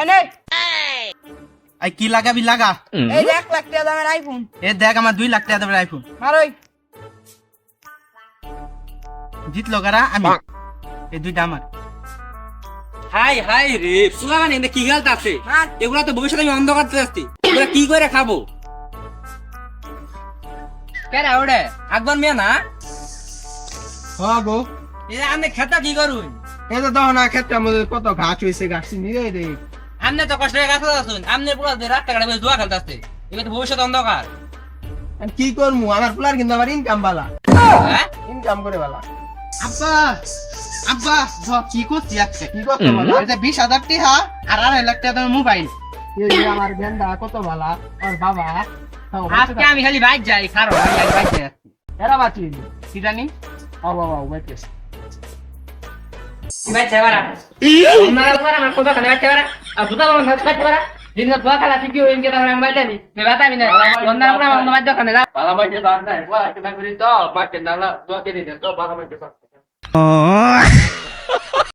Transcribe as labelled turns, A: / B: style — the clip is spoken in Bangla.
A: আনে
B: আই কি লাগাবি লাগা
A: এই যে 1 লাখ টাকা দামের আইফোন
B: এ দেখ আমার 2 লাখ টাকা দামের আইফোন
A: মারোই
B: জিতলো কারা আমি এই দুইটা আমার
C: হাই হাই রে পুরা মানে এনে কি গালতা আছে
A: মার
C: এগুলা তো ভবিষ্যতে আমি অন্ধকার যাচ্ছি এগুলা কি করে খাবো কেরা ওড়ে আকবর মিয়া না
B: হ্যাঁ গো
C: এ আমনে খেতা কি করুন
B: এই তো দেখো না ক্ষেত্রে আমাদের কত ঘাস হয়েছে ঘাস নিয়ে রে
C: আমনে তো কষ্ট করে গাছ আছেন আমনে পুরা যে রাস্তা কাটে জুয়া খেলতাছে এগুলা তো ভবিষ্যৎ অন্ধকার
B: আমি কি করমু আমার পুলার কিন্তু আমার ইনকাম বালা
C: হ্যাঁ
B: ইনকাম করে বালা আব্বা আব্বা কি করছি আজকে কি করতে বলো এটা 20,000 টাকা আর 2.5 লাখ টাকা দামের মোবাইল এই আমার গেন্দা কত বালা আর বাবা
C: আজকে আমি খালি বাইক যাই খারো আমি বাইক যাই
B: এরা বাঁচি
C: কি জানি
B: ও বাবা ওয়েটেস
C: বাইক যাই বারা আপনারা বারা আমার কথা কানে বাইক যাই বারা আর দুটা বন্ধ বাইক বারা দিন রাত বাকা লাসি কি হইন কে তাহলে আমি বাইক যাই মে বাতা আমি না বন্ধ আমরা বন্ধ বাইক দোকানে যা
B: বালা বাইক দাও না ওয়া কেনা করি তো বাইক না দোয়া কে দিতে তো বালা বাইক দাও